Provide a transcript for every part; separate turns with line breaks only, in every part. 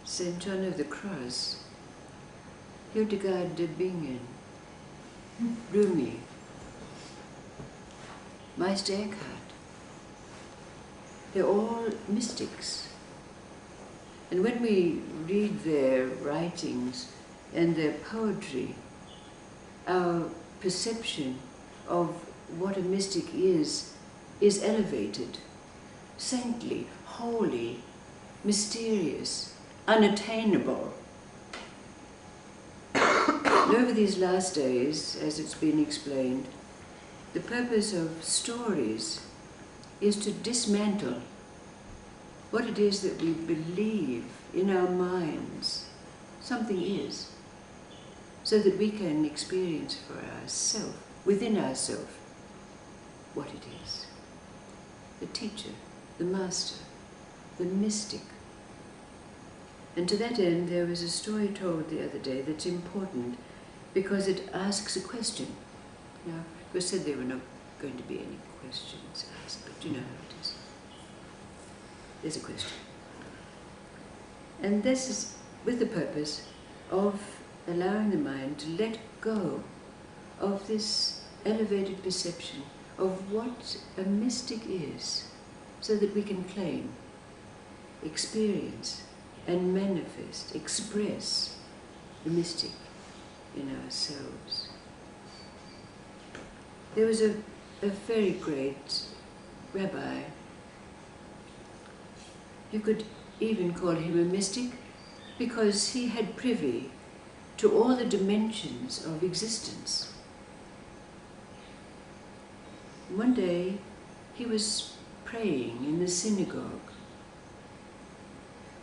St. John of the Cross, Hildegard de Bingen, Rumi, Meister Eckhart. They're all mystics. And when we read their writings and their poetry, our perception of what a mystic is elevated, saintly, holy, mysterious, unattainable. And over these last days, as it's been explained, the purpose of stories is to dismantle what it is that we believe in our minds something is, so that we can experience for ourselves, within ourselves, what it is. The teacher, the master, the mystic. And to that end, there was a story told the other day that's important because it asks a question. Now, it was said there were not going to be any questions asked, but you know how it is. There's a question. And this is with the purpose of allowing the mind to let go of this elevated perception of what a mystic is, so that we can claim, experience, and manifest, express the mystic in ourselves. There was a very great rabbi. You could even call him a mystic because he had privy to all the dimensions of existence. One day he was praying in the synagogue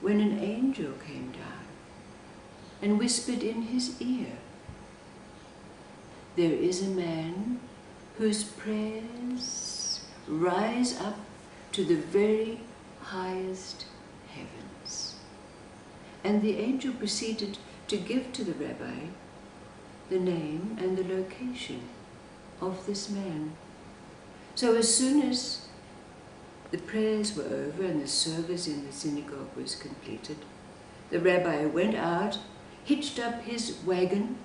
when an angel came down and whispered in his ear, "There is a man whose prayers rise up to the very highest heavens." And the angel proceeded to give to the rabbi the name and the location of this man. So as soon as the prayers were over and the service in the synagogue was completed, the rabbi went out, hitched up his wagon,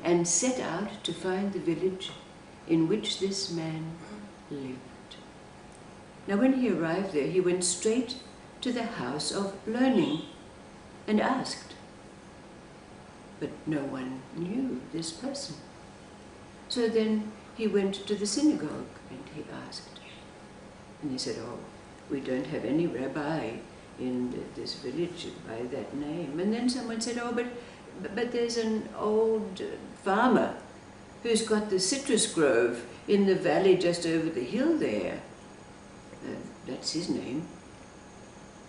and set out to find the village in which this man lived. Now when he arrived there, he went straight to the house of learning and asked. But no one knew this person. So then he went to the synagogue and he asked. And he said, "Oh, we don't have any rabbi in this village by that name." And then someone said, "Oh, but there's an old farmer who's got the citrus grove in the valley just over the hill there. That's his name."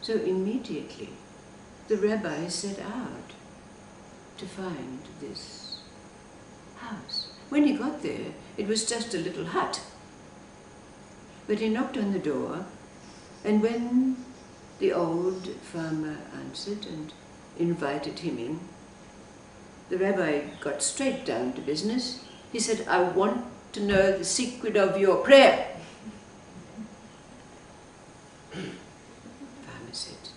So immediately the rabbi set out to find this house. When he got there, it was just a little hut. But he knocked on the door, and when the old farmer answered and invited him in, the rabbi got straight down to business. He said, "I want to know the secret of your prayer." The farmer said,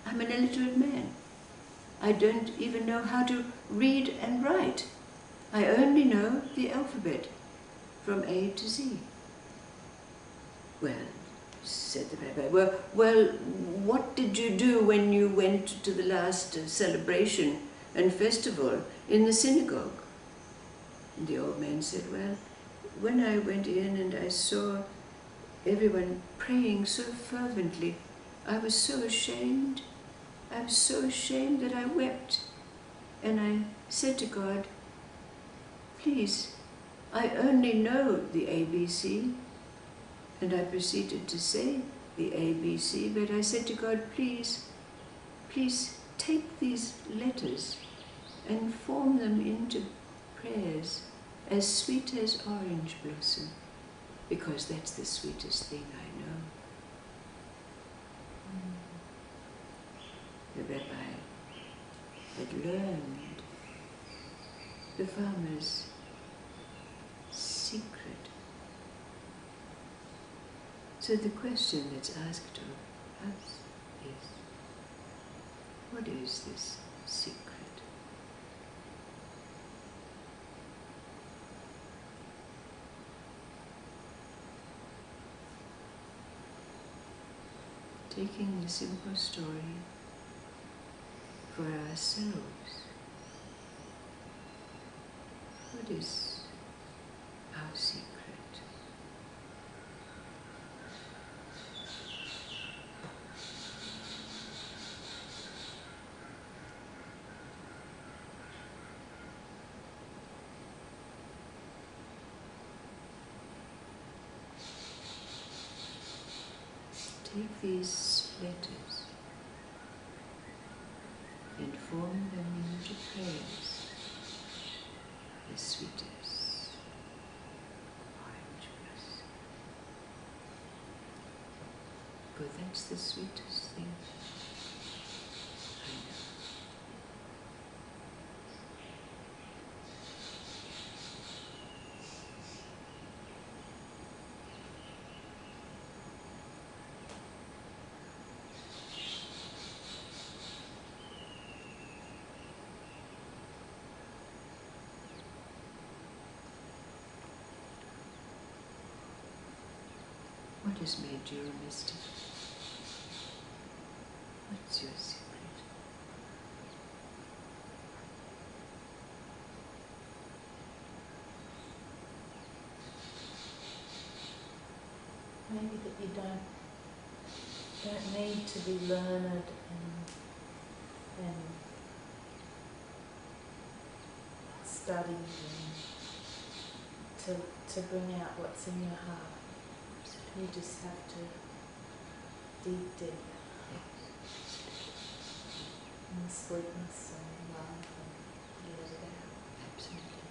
"I'm an illiterate man. I don't even know how to read and write. I only know the alphabet from A to Z." "Well," said the rabbi, well, what did you do when you went to the last celebration and festival in the synagogue?" And the old man said, "Well, when I went in and I saw everyone praying so fervently, I was so ashamed. I was so ashamed that I wept. And I said to God, 'Please, I only know the ABC.' And I proceeded to say the ABC, but I said to God, 'Please take these letters and form them into prayers as sweet as orange blossom, because that's the sweetest thing I know.'" The rabbi had learned the farmer's secret. So the question that's asked of us is, What is this secret? Taking the simple story for ourselves. What is our secret? Take these letters and form them into prayers, the sweetest orange bliss. For that's the sweetest thing I know. What has made you a mystic? What's your secret?
Maybe that you don't need to be learned and studied and to bring out what's in your heart. You just have to dig deep in the sweetness and love and let it out.
Absolutely.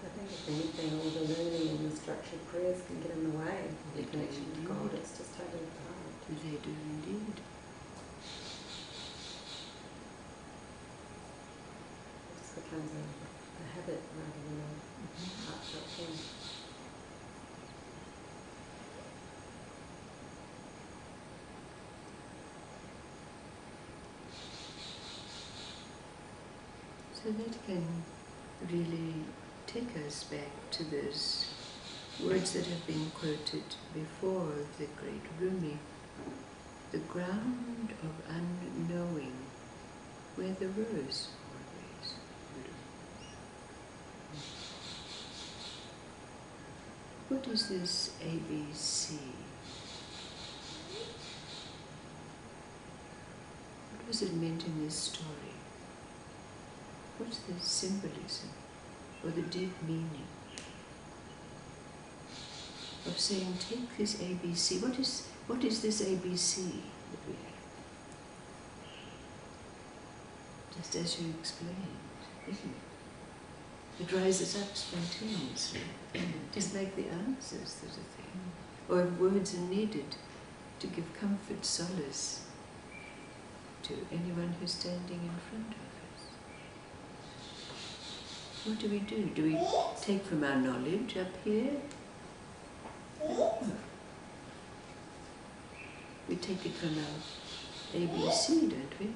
I think if anything, all the learning and the structured prayers can get in the way of the connection with God. It's just totally hard.
They do indeed.
It just becomes a habit rather than a heartfelt thing.
So that can really take us back to those words that have been quoted before of the great Rumi. The ground of unknowing, where the rose always blew. What is this ABC? What was it meant in this story? What's the symbolism or the deep meaning of saying, take this ABC? What is this ABC that we have? Just as you explained, isn't it? It rises up spontaneously, just like the answers that are there. Or if words are needed to give comfort, solace to anyone who's standing in front of us. What do? Do we take from our knowledge up here? We take it from our ABC, don't we?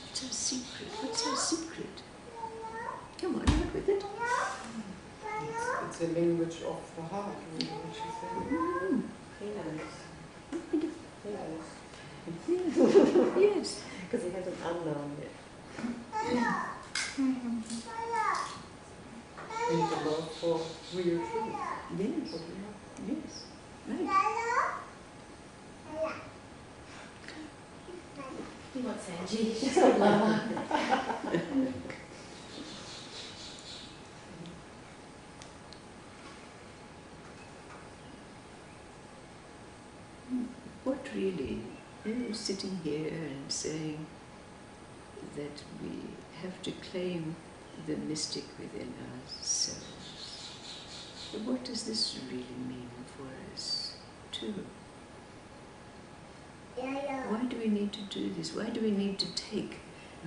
What's our secret? What's our secret? Come on, out with it.
It's a language of the heart, really, what she said.
He knows. He knows.
Yes.
Because he hasn't unknown yet.
And the love for real truth.
Yes. Yes. Right.
What's Angie? She's got lava.
What really, sitting here and saying that we have to claim the mystic within ourselves. But what does this really mean for us too? Why do we need to do this? Why do we need to take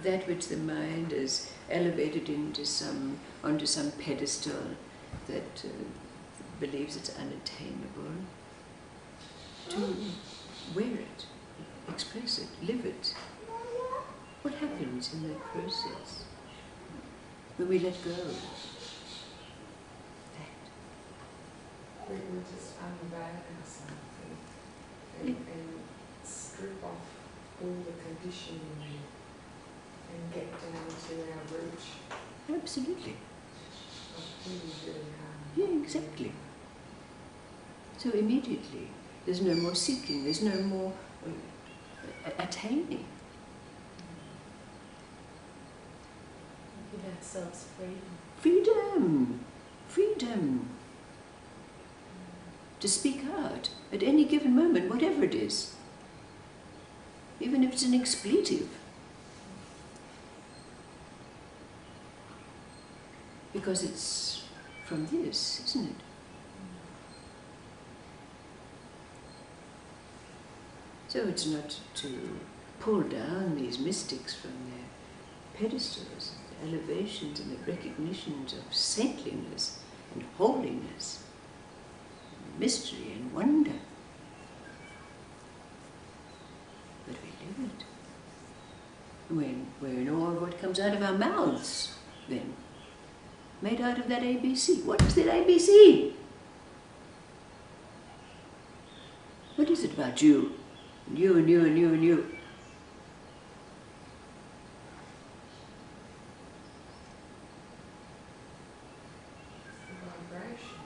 that which the mind has elevated onto some pedestal that believes it's unattainable? to wear it, express it, live it. What happens in that process when we let go? That.
We just unveil ourselves and strip off all the conditioning and get down to our root
Absolutely.
of who we really are.
Yeah, exactly. So immediately, there's no more seeking, there's no more attaining.
We give ourselves freedom.
Freedom! Freedom! To speak out at any given moment, whatever it is. Even if it's an expletive. Because it's from this, isn't it? So it's not to pull down these mystics from their pedestals, the elevations and the recognitions of saintliness and holiness, mystery and wonder. But we live it. We're in awe of what comes out of our mouths, then. Made out of that ABC. What is that ABC? What is it about you? And you and you and you and you.
The vibration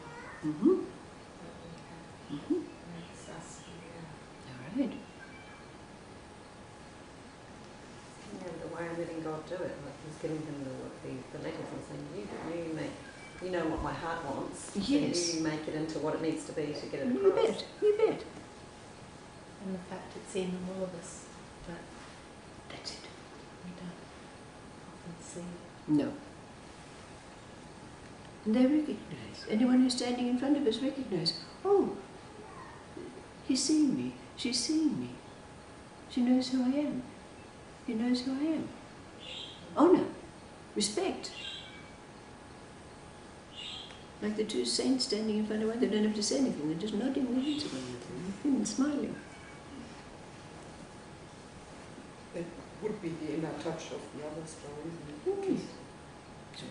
Mm-hmm.
that we have
Mm-hmm.
makes us who we are.
All right.
Yeah, the way I'm letting God do it, like he's giving him the letters and saying, you know what my heart wants.
Yes.
So you make it into what it needs to be to get it
You
across.
bet. You bet.
And the fact it's in all of us, but
That's it.
we don't often see it.
No. And they recognize. Anyone who's standing in front of us recognize. Oh, he's seeing me. She's seeing me. She knows who I am. He knows who I am. Honor. Respect. Like the two saints standing in front of one, they don't have to say anything. They're just nodding their heads at one another and smiling.
It would be the inner touch of the other story, isn't it?
Mm.
To